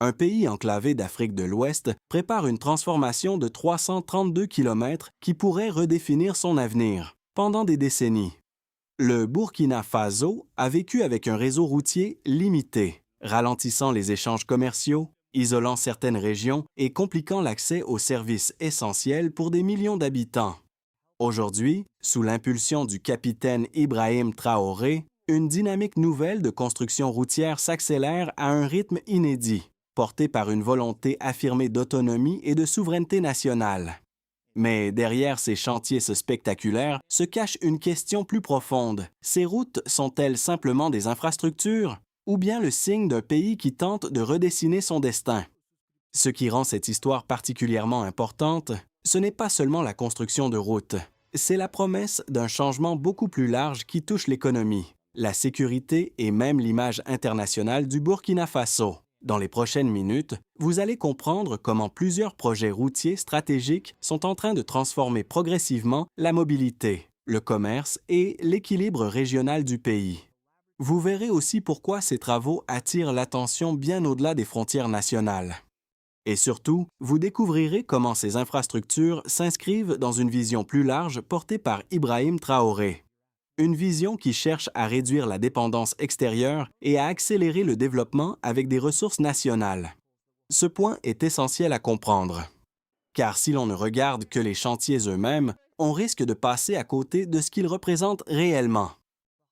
Un pays enclavé d'Afrique de l'Ouest prépare une transformation de 332 kilomètres qui pourrait redéfinir son avenir pendant des décennies. Le Burkina Faso a vécu avec un réseau routier limité, ralentissant les échanges commerciaux, isolant certaines régions et compliquant l'accès aux services essentiels pour des millions d'habitants. Aujourd'hui, sous l'impulsion du capitaine Ibrahim Traoré, une dynamique nouvelle de construction routière s'accélère à un rythme inédit, porté par une volonté affirmée d'autonomie et de souveraineté nationale. Mais derrière ces chantiers spectaculaires se cache une question plus profonde. Ces routes sont-elles simplement des infrastructures ou bien le signe d'un pays qui tente de redessiner son destin? Ce qui rend cette histoire particulièrement importante, ce n'est pas seulement la construction de routes, c'est la promesse d'un changement beaucoup plus large qui touche l'économie, la sécurité et même l'image internationale du Burkina Faso. Dans les prochaines minutes, vous allez comprendre comment plusieurs projets routiers stratégiques sont en train de transformer progressivement la mobilité, le commerce et l'équilibre régional du pays. Vous verrez aussi pourquoi ces travaux attirent l'attention bien au-delà des frontières nationales. Et surtout, vous découvrirez comment ces infrastructures s'inscrivent dans une vision plus large portée par Ibrahim Traoré. Une vision qui cherche à réduire la dépendance extérieure et à accélérer le développement avec des ressources nationales. Ce point est essentiel à comprendre. Car si l'on ne regarde que les chantiers eux-mêmes, on risque de passer à côté de ce qu'ils représentent réellement.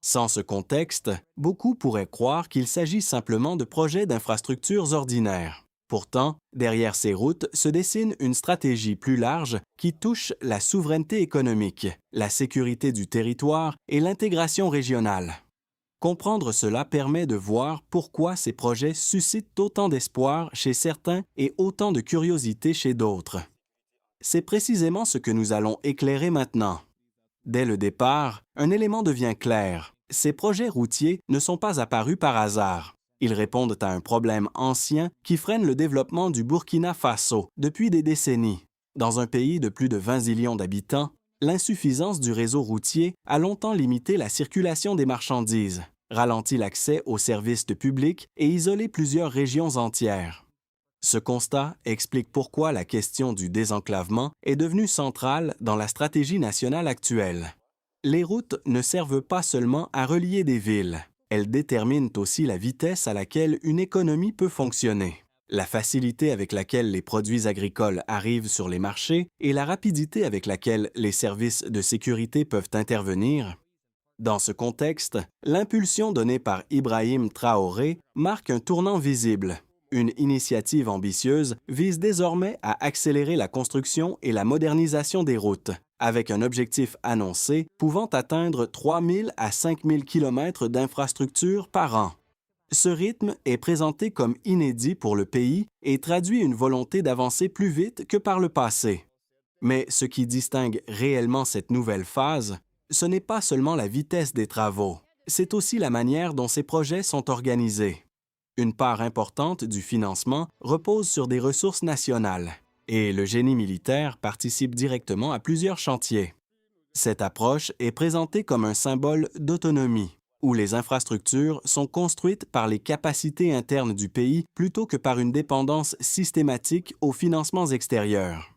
Sans ce contexte, beaucoup pourraient croire qu'il s'agit simplement de projets d'infrastructures ordinaires. Pourtant, derrière ces routes se dessine une stratégie plus large qui touche la souveraineté économique, la sécurité du territoire et l'intégration régionale. Comprendre cela permet de voir pourquoi ces projets suscitent autant d'espoir chez certains et autant de curiosité chez d'autres. C'est précisément ce que nous allons éclairer maintenant. Dès le départ, un élément devient clair. Ces projets routiers ne sont pas apparus par hasard. Ils répondent à un problème ancien qui freine le développement du Burkina Faso depuis des décennies. Dans un pays de plus de 20 millions d'habitants, l'insuffisance du réseau routier a longtemps limité la circulation des marchandises, ralenti l'accès aux services publics et isolé plusieurs régions entières. Ce constat explique pourquoi la question du désenclavement est devenue centrale dans la stratégie nationale actuelle. Les routes ne servent pas seulement à relier des villes. Elles déterminent aussi la vitesse à laquelle une économie peut fonctionner, la facilité avec laquelle les produits agricoles arrivent sur les marchés et la rapidité avec laquelle les services de sécurité peuvent intervenir. Dans ce contexte, l'impulsion donnée par Ibrahim Traoré marque un tournant visible. Une initiative ambitieuse vise désormais à accélérer la construction et la modernisation des routes, avec un objectif annoncé pouvant atteindre 3 000 à 5 000 km d'infrastructures par an. Ce rythme est présenté comme inédit pour le pays et traduit une volonté d'avancer plus vite que par le passé. Mais ce qui distingue réellement cette nouvelle phase, ce n'est pas seulement la vitesse des travaux, c'est aussi la manière dont ces projets sont organisés. Une part importante du financement repose sur des ressources nationales, et le génie militaire participe directement à plusieurs chantiers. Cette approche est présentée comme un symbole d'autonomie, où les infrastructures sont construites par les capacités internes du pays plutôt que par une dépendance systématique aux financements extérieurs.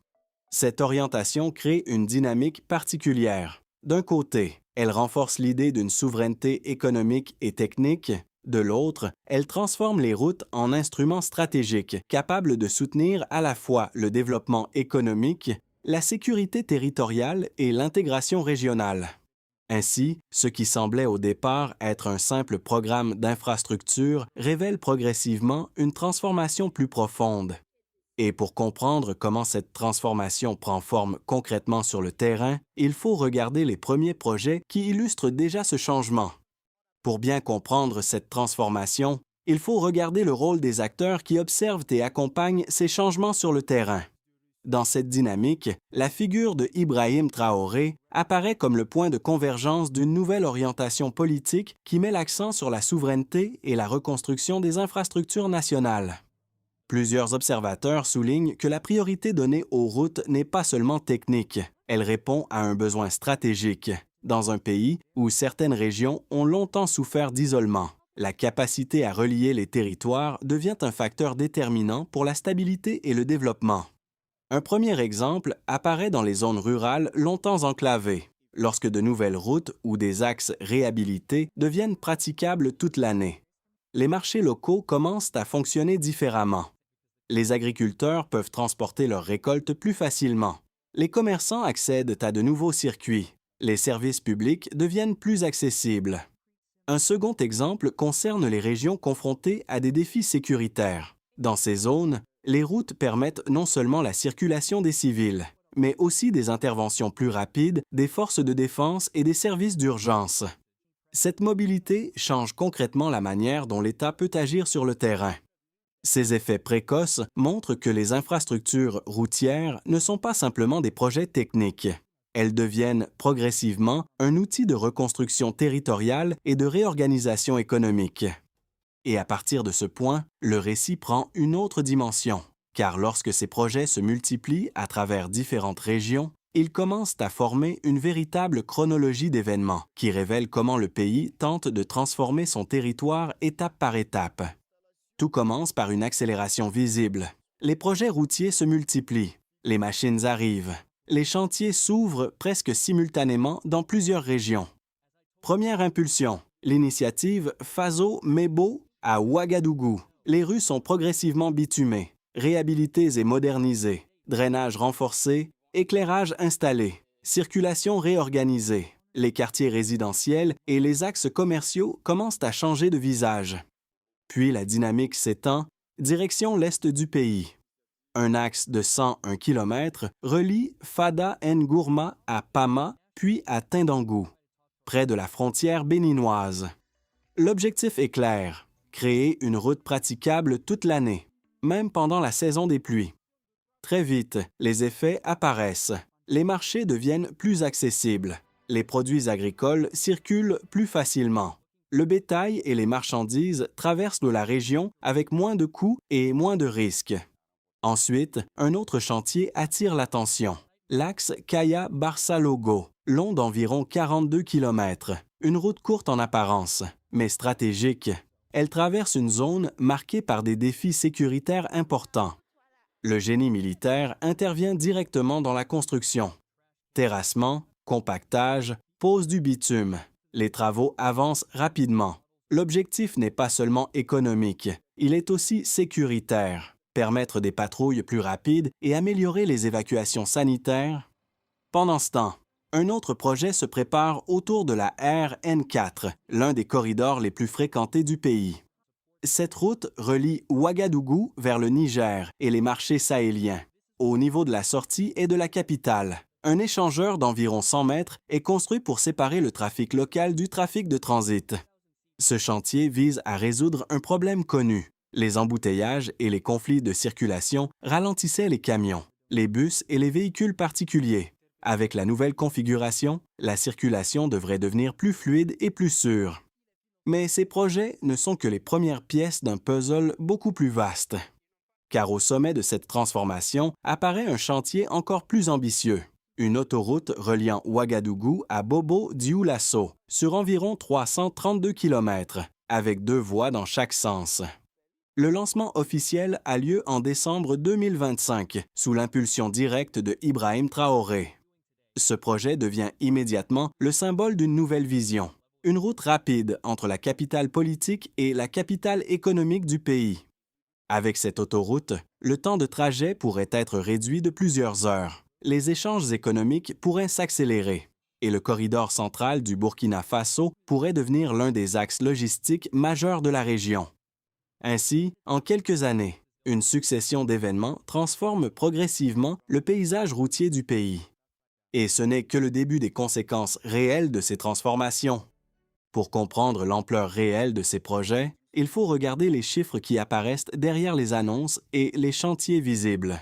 Cette orientation crée une dynamique particulière. D'un côté, elle renforce l'idée d'une souveraineté économique et technique. De l'autre, elle transforme les routes en instruments stratégiques capables de soutenir à la fois le développement économique, la sécurité territoriale et l'intégration régionale. Ainsi, ce qui semblait au départ être un simple programme d'infrastructure révèle progressivement une transformation plus profonde. Et pour comprendre comment cette transformation prend forme concrètement sur le terrain, il faut regarder les premiers projets qui illustrent déjà ce changement. Pour bien comprendre cette transformation, il faut regarder le rôle des acteurs qui observent et accompagnent ces changements sur le terrain. Dans cette dynamique, la figure de Ibrahim Traoré apparaît comme le point de convergence d'une nouvelle orientation politique qui met l'accent sur la souveraineté et la reconstruction des infrastructures nationales. Plusieurs observateurs soulignent que la priorité donnée aux routes n'est pas seulement technique, elle répond à un besoin stratégique, dans un pays où certaines régions ont longtemps souffert d'isolement. La capacité à relier les territoires devient un facteur déterminant pour la stabilité et le développement. Un premier exemple apparaît dans les zones rurales longtemps enclavées, lorsque de nouvelles routes ou des axes réhabilités deviennent praticables toute l'année. Les marchés locaux commencent à fonctionner différemment. Les agriculteurs peuvent transporter leurs récoltes plus facilement. Les commerçants accèdent à de nouveaux circuits. Les services publics deviennent plus accessibles. Un second exemple concerne les régions confrontées à des défis sécuritaires. Dans ces zones, les routes permettent non seulement la circulation des civils, mais aussi des interventions plus rapides des forces de défense et des services d'urgence. Cette mobilité change concrètement la manière dont l'État peut agir sur le terrain. Ces effets précoces montrent que les infrastructures routières ne sont pas simplement des projets techniques. Elles deviennent progressivement un outil de reconstruction territoriale et de réorganisation économique. Et à partir de ce point, le récit prend une autre dimension, car lorsque ces projets se multiplient à travers différentes régions, ils commencent à former une véritable chronologie d'événements qui révèle comment le pays tente de transformer son territoire étape par étape. Tout commence par une accélération visible. Les projets routiers se multiplient, les machines arrivent, les chantiers s'ouvrent presque simultanément dans plusieurs régions. Première impulsion, l'initiative Faso-Mebo à Ouagadougou. Les rues sont progressivement bitumées, réhabilitées et modernisées, drainage renforcé, éclairage installé, circulation réorganisée. Les quartiers résidentiels et les axes commerciaux commencent à changer de visage. Puis la dynamique s'étend, direction l'est du pays. Un axe de 101 km relie Fada Ngourma à Pama, puis à Tindangou, près de la frontière béninoise. L'objectif est clair, créer une route praticable toute l'année, même pendant la saison des pluies. Très vite, les effets apparaissent. Les marchés deviennent plus accessibles. Les produits agricoles circulent plus facilement. Le bétail et les marchandises traversent la région avec moins de coûts et moins de risques. Ensuite, un autre chantier attire l'attention. L'axe Kaya-Barça-Logo, long d'environ 42 km. Une route courte en apparence, mais stratégique. Elle traverse une zone marquée par des défis sécuritaires importants. Le génie militaire intervient directement dans la construction. Terrassement, compactage, pose du bitume. Les travaux avancent rapidement. L'objectif n'est pas seulement économique, il est aussi sécuritaire. Permettre des patrouilles plus rapides et améliorer les évacuations sanitaires. Pendant ce temps, un autre projet se prépare autour de la RN4, l'un des corridors les plus fréquentés du pays. Cette route relie Ouagadougou vers le Niger et les marchés sahéliens, au niveau de la sortie et de la capitale. Un échangeur d'environ 100 mètres est construit pour séparer le trafic local du trafic de transit. Ce chantier vise à résoudre un problème connu. Les embouteillages et les conflits de circulation ralentissaient les camions, les bus et les véhicules particuliers. Avec la nouvelle configuration, la circulation devrait devenir plus fluide et plus sûre. Mais ces projets ne sont que les premières pièces d'un puzzle beaucoup plus vaste. Car au sommet de cette transformation apparaît un chantier encore plus ambitieux. Une autoroute reliant Ouagadougou à Bobo-Dioulasso, sur environ 332 km, avec 2 voies dans chaque sens. Le lancement officiel a lieu en décembre 2025, sous l'impulsion directe de Ibrahim Traoré. Ce projet devient immédiatement le symbole d'une nouvelle vision. Une route rapide entre la capitale politique et la capitale économique du pays. Avec cette autoroute, le temps de trajet pourrait être réduit de plusieurs heures. Les échanges économiques pourraient s'accélérer et le corridor central du Burkina Faso pourrait devenir l'un des axes logistiques majeurs de la région. Ainsi, en quelques années, une succession d'événements transforme progressivement le paysage routier du pays. Et ce n'est que le début des conséquences réelles de ces transformations. Pour comprendre l'ampleur réelle de ces projets, il faut regarder les chiffres qui apparaissent derrière les annonces et les chantiers visibles.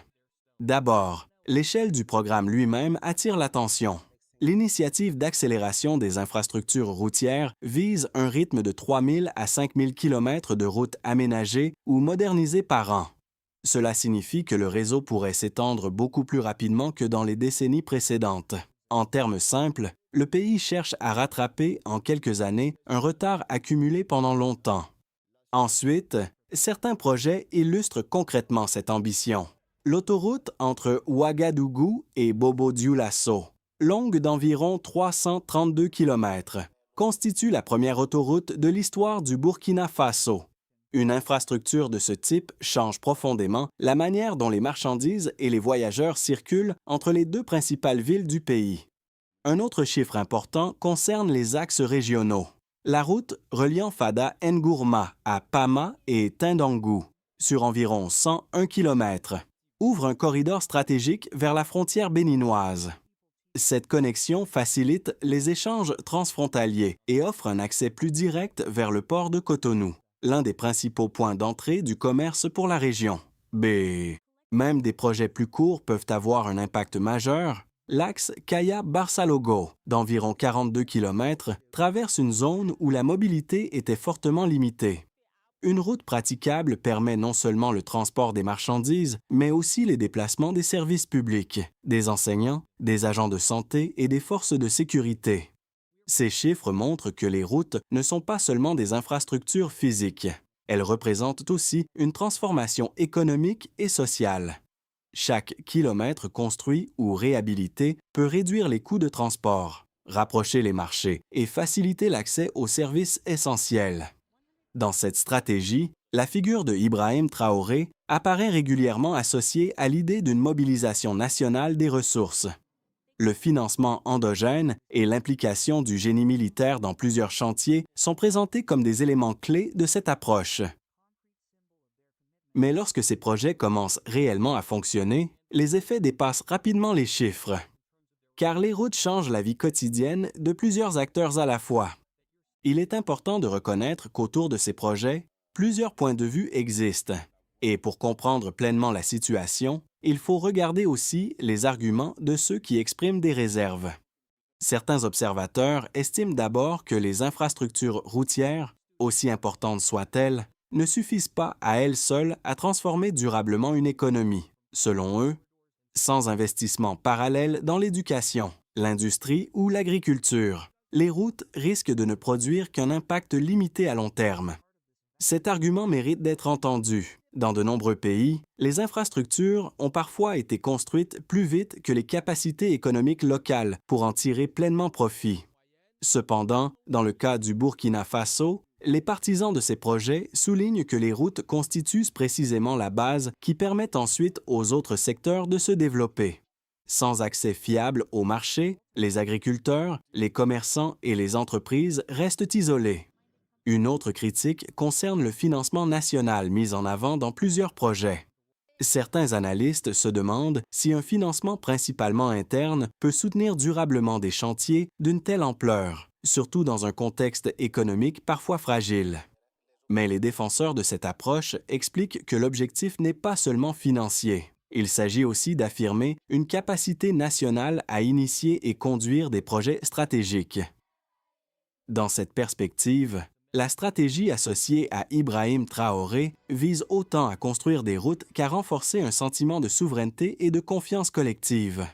D'abord, l'échelle du programme lui-même attire l'attention. L'initiative d'accélération des infrastructures routières vise un rythme de 3 000 à 5 000 km de routes aménagées ou modernisées par an. Cela signifie que le réseau pourrait s'étendre beaucoup plus rapidement que dans les décennies précédentes. En termes simples, le pays cherche à rattraper en quelques années un retard accumulé pendant longtemps. Ensuite, certains projets illustrent concrètement cette ambition. L'autoroute entre Ouagadougou et Bobo-Dioulasso, longue d'environ 332 km, constitue la première autoroute de l'histoire du Burkina Faso. Une infrastructure de ce type change profondément la manière dont les marchandises et les voyageurs circulent entre les deux principales villes du pays. Un autre chiffre important concerne les axes régionaux. La route reliant Fada Ngourma à Pama et Tindangou, sur environ 101 km, ouvre un corridor stratégique vers la frontière béninoise. Cette connexion facilite les échanges transfrontaliers et offre un accès plus direct vers le port de Cotonou, l'un des principaux points d'entrée du commerce pour la région. Même des projets plus courts peuvent avoir un impact majeur. L'axe Kaya-Barsalogo, d'environ 42 km, traverse une zone où la mobilité était fortement limitée. Une route praticable permet non seulement le transport des marchandises, mais aussi les déplacements des services publics, des enseignants, des agents de santé et des forces de sécurité. Ces chiffres montrent que les routes ne sont pas seulement des infrastructures physiques. Elles représentent aussi une transformation économique et sociale. Chaque kilomètre construit ou réhabilité peut réduire les coûts de transport, rapprocher les marchés et faciliter l'accès aux services essentiels. Dans cette stratégie, la figure de Ibrahim Traoré apparaît régulièrement associée à l'idée d'une mobilisation nationale des ressources. Le financement endogène et l'implication du génie militaire dans plusieurs chantiers sont présentés comme des éléments clés de cette approche. Mais lorsque ces projets commencent réellement à fonctionner, les effets dépassent rapidement les chiffres. Car les routes changent la vie quotidienne de plusieurs acteurs à la fois. Il est important de reconnaître qu'autour de ces projets, plusieurs points de vue existent. Et pour comprendre pleinement la situation, il faut regarder aussi les arguments de ceux qui expriment des réserves. Certains observateurs estiment d'abord que les infrastructures routières, aussi importantes soient-elles, ne suffisent pas à elles seules à transformer durablement une économie. Selon eux, sans investissement parallèle dans l'éducation, l'industrie ou l'agriculture, les routes risquent de ne produire qu'un impact limité à long terme. Cet argument mérite d'être entendu. Dans de nombreux pays, les infrastructures ont parfois été construites plus vite que les capacités économiques locales pour en tirer pleinement profit. Cependant, dans le cas du Burkina Faso, les partisans de ces projets soulignent que les routes constituent précisément la base qui permet ensuite aux autres secteurs de se développer. Sans accès fiable au marché, les agriculteurs, les commerçants et les entreprises restent isolés. Une autre critique concerne le financement national mis en avant dans plusieurs projets. Certains analystes se demandent si un financement principalement interne peut soutenir durablement des chantiers d'une telle ampleur, surtout dans un contexte économique parfois fragile. Mais les défenseurs de cette approche expliquent que l'objectif n'est pas seulement financier. Il s'agit aussi d'affirmer une capacité nationale à initier et conduire des projets stratégiques. Dans cette perspective, la stratégie associée à Ibrahim Traoré vise autant à construire des routes qu'à renforcer un sentiment de souveraineté et de confiance collective.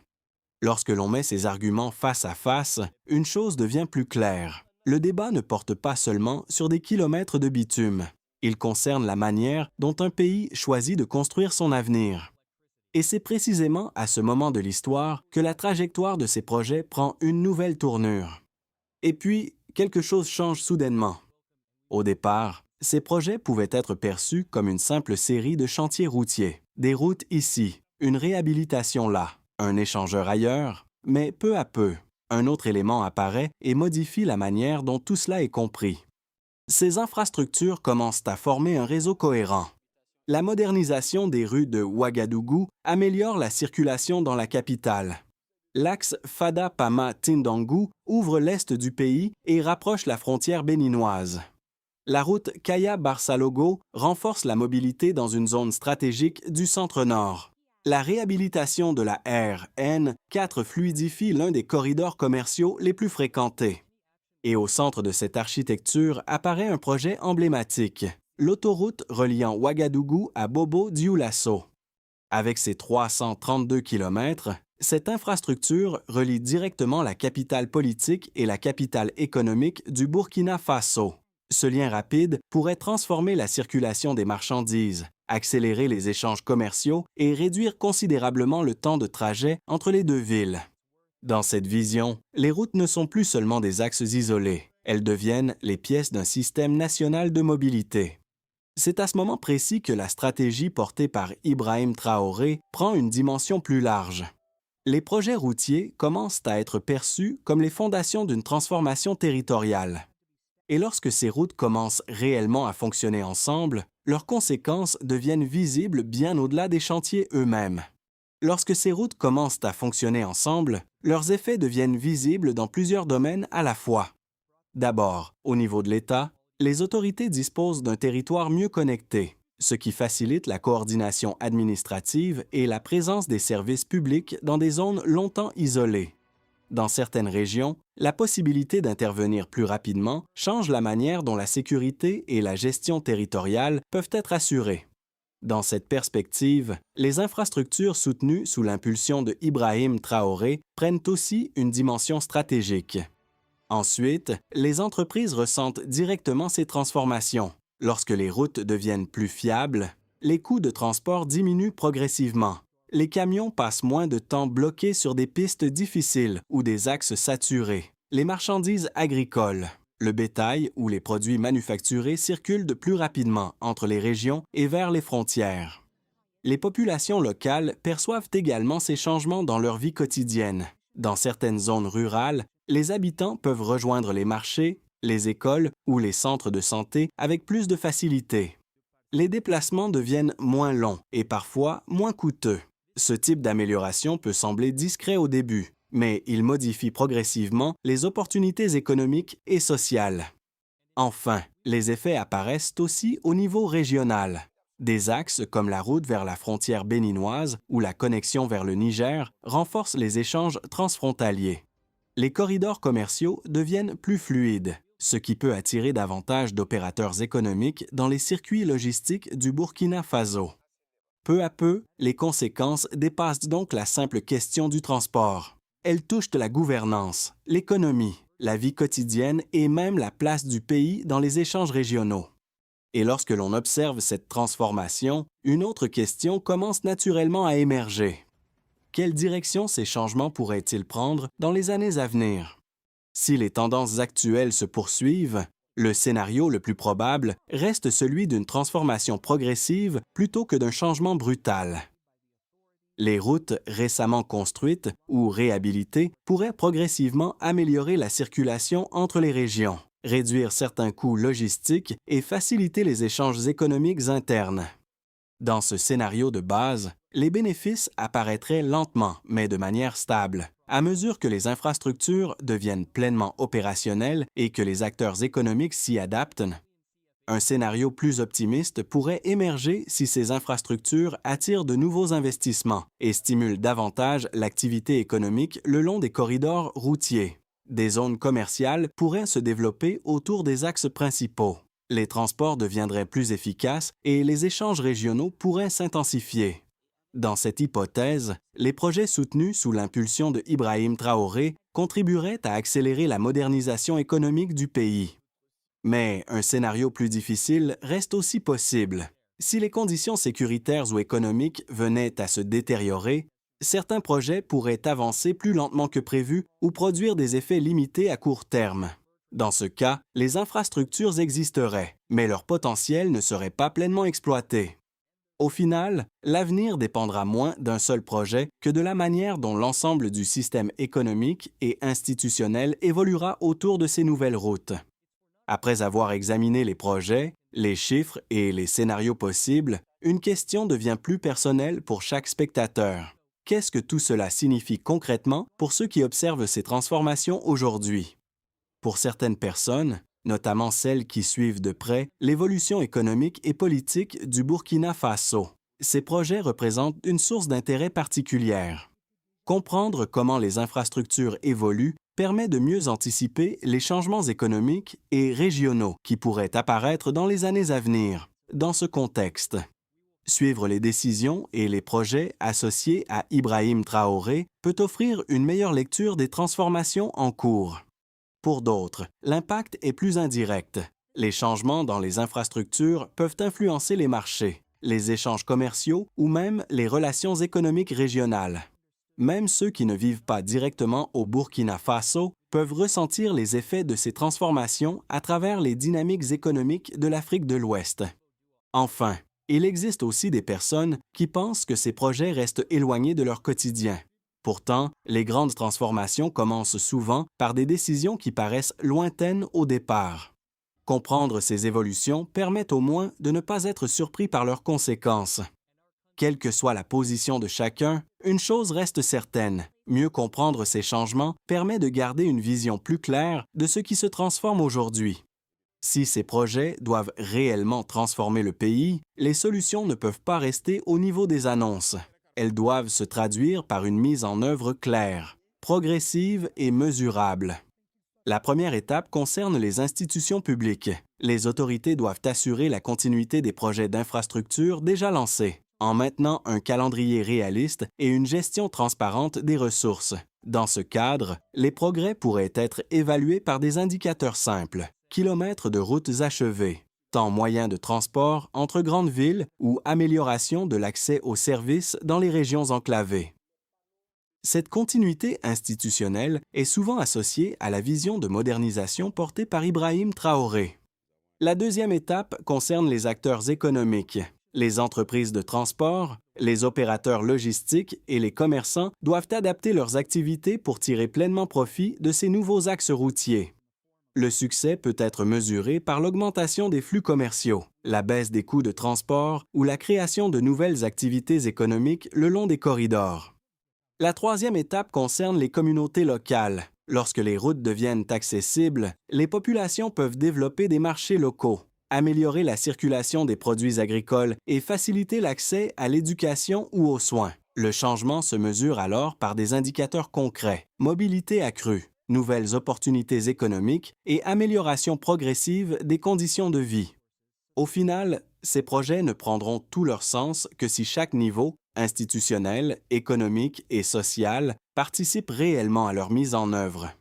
Lorsque l'on met ces arguments face à face, une chose devient plus claire. Le débat ne porte pas seulement sur des kilomètres de bitume. Il concerne la manière dont un pays choisit de construire son avenir. Et c'est précisément à ce moment de l'histoire que la trajectoire de ces projets prend une nouvelle tournure. Et puis, quelque chose change soudainement. Au départ, ces projets pouvaient être perçus comme une simple série de chantiers routiers, des routes ici, une réhabilitation là, un échangeur ailleurs, mais peu à peu, un autre élément apparaît et modifie la manière dont tout cela est compris. Ces infrastructures commencent à former un réseau cohérent. La modernisation des rues de Ouagadougou améliore la circulation dans la capitale. L'axe Fada-Pama-Tindangou ouvre l'est du pays et rapproche la frontière béninoise. La route Kaya-Barsalogo renforce la mobilité dans une zone stratégique du centre-nord. La réhabilitation de la RN4 fluidifie l'un des corridors commerciaux les plus fréquentés. Et au centre de cette architecture apparaît un projet emblématique, l'autoroute reliant Ouagadougou à Bobo-Dioulasso. Avec ses 332 km, cette infrastructure relie directement la capitale politique et la capitale économique du Burkina Faso. Ce lien rapide pourrait transformer la circulation des marchandises, accélérer les échanges commerciaux et réduire considérablement le temps de trajet entre les deux villes. Dans cette vision, les routes ne sont plus seulement des axes isolés, elles deviennent les pièces d'un système national de mobilité. C'est à ce moment précis que la stratégie portée par Ibrahim Traoré prend une dimension plus large. Les projets routiers commencent à être perçus comme les fondations d'une transformation territoriale. Et lorsque ces routes commencent réellement à fonctionner ensemble, leurs conséquences deviennent visibles bien au-delà des chantiers eux-mêmes. Lorsque ces routes commencent à fonctionner ensemble, leurs effets deviennent visibles dans plusieurs domaines à la fois. D'abord, au niveau de l'État, les autorités disposent d'un territoire mieux connecté, ce qui facilite la coordination administrative et la présence des services publics dans des zones longtemps isolées. Dans certaines régions, la possibilité d'intervenir plus rapidement change la manière dont la sécurité et la gestion territoriale peuvent être assurées. Dans cette perspective, les infrastructures soutenues sous l'impulsion de Ibrahim Traoré prennent aussi une dimension stratégique. Ensuite, les entreprises ressentent directement ces transformations. Lorsque les routes deviennent plus fiables, les coûts de transport diminuent progressivement. Les camions passent moins de temps bloqués sur des pistes difficiles ou des axes saturés. Les marchandises agricoles, le bétail ou les produits manufacturés circulent de plus rapidement entre les régions et vers les frontières. Les populations locales perçoivent également ces changements dans leur vie quotidienne. Dans certaines zones rurales, les habitants peuvent rejoindre les marchés, les écoles ou les centres de santé avec plus de facilité. Les déplacements deviennent moins longs et parfois moins coûteux. Ce type d'amélioration peut sembler discret au début, mais il modifie progressivement les opportunités économiques et sociales. Enfin, les effets apparaissent aussi au niveau régional. Des axes comme la route vers la frontière béninoise ou la connexion vers le Niger renforcent les échanges transfrontaliers. Les corridors commerciaux deviennent plus fluides, ce qui peut attirer davantage d'opérateurs économiques dans les circuits logistiques du Burkina Faso. Peu à peu, les conséquences dépassent donc la simple question du transport. Elles touchent la gouvernance, l'économie, la vie quotidienne et même la place du pays dans les échanges régionaux. Et lorsque l'on observe cette transformation, une autre question commence naturellement à émerger. Quelle direction ces changements pourraient-ils prendre dans les années à venir? Si les tendances actuelles se poursuivent, le scénario le plus probable reste celui d'une transformation progressive plutôt que d'un changement brutal. Les routes récemment construites ou réhabilitées pourraient progressivement améliorer la circulation entre les régions, réduire certains coûts logistiques et faciliter les échanges économiques internes. Dans ce scénario de base, les bénéfices apparaîtraient lentement, mais de manière stable, à mesure que les infrastructures deviennent pleinement opérationnelles et que les acteurs économiques s'y adaptent. Un scénario plus optimiste pourrait émerger si ces infrastructures attirent de nouveaux investissements et stimulent davantage l'activité économique le long des corridors routiers. Des zones commerciales pourraient se développer autour des axes principaux. Les transports deviendraient plus efficaces et les échanges régionaux pourraient s'intensifier. Dans cette hypothèse, les projets soutenus sous l'impulsion de Ibrahim Traoré contribueraient à accélérer la modernisation économique du pays. Mais un scénario plus difficile reste aussi possible. Si les conditions sécuritaires ou économiques venaient à se détériorer, certains projets pourraient avancer plus lentement que prévu ou produire des effets limités à court terme. Dans ce cas, les infrastructures existeraient, mais leur potentiel ne serait pas pleinement exploité. Au final, l'avenir dépendra moins d'un seul projet que de la manière dont l'ensemble du système économique et institutionnel évoluera autour de ces nouvelles routes. Après avoir examiné les projets, les chiffres et les scénarios possibles, une question devient plus personnelle pour chaque spectateur. Qu'est-ce que tout cela signifie concrètement pour ceux qui observent ces transformations aujourd'hui? Pour certaines personnes, notamment celles qui suivent de près l'évolution économique et politique du Burkina Faso, ces projets représentent une source d'intérêt particulière. Comprendre comment les infrastructures évoluent permet de mieux anticiper les changements économiques et régionaux qui pourraient apparaître dans les années à venir. Dans ce contexte, suivre les décisions et les projets associés à Ibrahim Traoré peut offrir une meilleure lecture des transformations en cours. Pour d'autres, l'impact est plus indirect. Les changements dans les infrastructures peuvent influencer les marchés, les échanges commerciaux ou même les relations économiques régionales. Même ceux qui ne vivent pas directement au Burkina Faso peuvent ressentir les effets de ces transformations à travers les dynamiques économiques de l'Afrique de l'Ouest. Enfin, il existe aussi des personnes qui pensent que ces projets restent éloignés de leur quotidien. Pourtant, les grandes transformations commencent souvent par des décisions qui paraissent lointaines au départ. Comprendre ces évolutions permet au moins de ne pas être surpris par leurs conséquences. Quelle que soit la position de chacun, une chose reste certaine, mieux comprendre ces changements permet de garder une vision plus claire de ce qui se transforme aujourd'hui. Si ces projets doivent réellement transformer le pays, les solutions ne peuvent pas rester au niveau des annonces. Elles doivent se traduire par une mise en œuvre claire, progressive et mesurable. La première étape concerne les institutions publiques. Les autorités doivent assurer la continuité des projets d'infrastructure déjà lancés, en maintenant un calendrier réaliste et une gestion transparente des ressources. Dans ce cadre, les progrès pourraient être évalués par des indicateurs simples, kilomètres de routes achevées, temps moyen de transport entre grandes villes ou amélioration de l'accès aux services dans les régions enclavées. Cette continuité institutionnelle est souvent associée à la vision de modernisation portée par Ibrahim Traoré. La deuxième étape concerne les acteurs économiques. Les entreprises de transport, les opérateurs logistiques et les commerçants doivent adapter leurs activités pour tirer pleinement profit de ces nouveaux axes routiers. Le succès peut être mesuré par l'augmentation des flux commerciaux, la baisse des coûts de transport ou la création de nouvelles activités économiques le long des corridors. La troisième étape concerne les communautés locales. Lorsque les routes deviennent accessibles, les populations peuvent développer des marchés locaux, améliorer la circulation des produits agricoles et faciliter l'accès à l'éducation ou aux soins. Le changement se mesure alors par des indicateurs concrets, mobilité accrue, nouvelles opportunités économiques et amélioration progressive des conditions de vie. Au final, ces projets ne prendront tout leur sens que si chaque niveau, institutionnel, économique et social, participe réellement à leur mise en œuvre.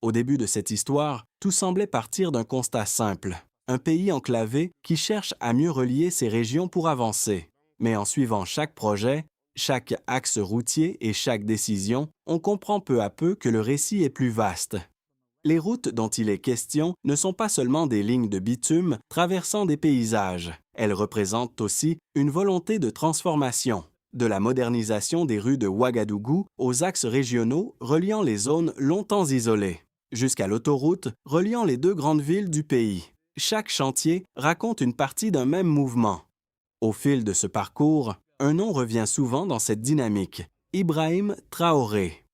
Au début de cette histoire, tout semblait partir d'un constat simple, un pays enclavé qui cherche à mieux relier ses régions pour avancer. Mais en suivant chaque projet, chaque axe routier et chaque décision, on comprend peu à peu que le récit est plus vaste. Les routes dont il est question ne sont pas seulement des lignes de bitume traversant des paysages. Elles représentent aussi une volonté de transformation, de la modernisation des rues de Ouagadougou aux axes régionaux reliant les zones longtemps isolées, jusqu'à l'autoroute reliant les deux grandes villes du pays. Chaque chantier raconte une partie d'un même mouvement. Au fil de ce parcours, un nom revient souvent dans cette dynamique, Ibrahim Traoré.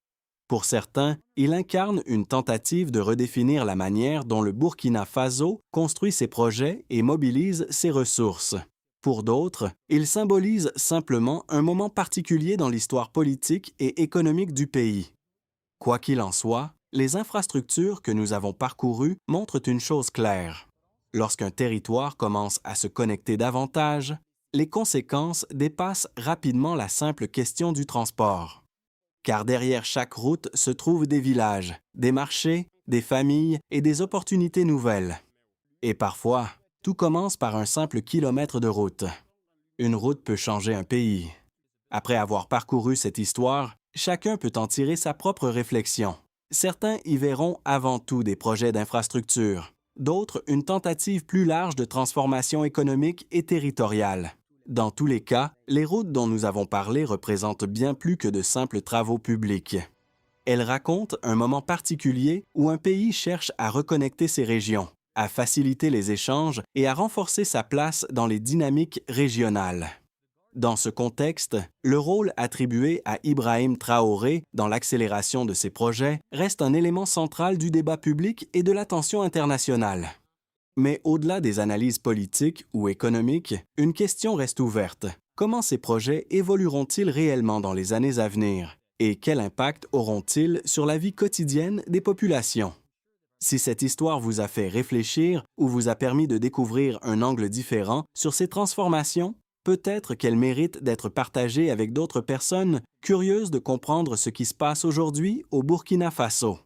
Pour certains, il incarne une tentative de redéfinir la manière dont le Burkina Faso construit ses projets et mobilise ses ressources. Pour d'autres, il symbolise simplement un moment particulier dans l'histoire politique et économique du pays. Quoi qu'il en soit, les infrastructures que nous avons parcourues montrent une chose claire. Lorsqu'un territoire commence à se connecter davantage, les conséquences dépassent rapidement la simple question du transport. Car derrière chaque route se trouvent des villages, des marchés, des familles et des opportunités nouvelles. Et parfois, tout commence par un simple kilomètre de route. Une route peut changer un pays. Après avoir parcouru cette histoire, chacun peut en tirer sa propre réflexion. Certains y verront avant tout des projets d'infrastructure, d'autres une tentative plus large de transformation économique et territoriale. Dans tous les cas, les routes dont nous avons parlé représentent bien plus que de simples travaux publics. Elles racontent un moment particulier où un pays cherche à reconnecter ses régions, à faciliter les échanges et à renforcer sa place dans les dynamiques régionales. Dans ce contexte, le rôle attribué à Ibrahim Traoré dans l'accélération de ces projets reste un élément central du débat public et de l'attention internationale. Mais au-delà des analyses politiques ou économiques, une question reste ouverte. Comment ces projets évolueront-ils réellement dans les années à venir? Et quel impact auront-ils sur la vie quotidienne des populations? Si cette histoire vous a fait réfléchir ou vous a permis de découvrir un angle différent sur ces transformations, peut-être qu'elle mérite d'être partagée avec d'autres personnes curieuses de comprendre ce qui se passe aujourd'hui au Burkina Faso.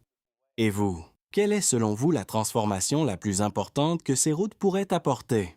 Et vous, Quelle est selon vous la transformation la plus importante que ces routes pourraient apporter?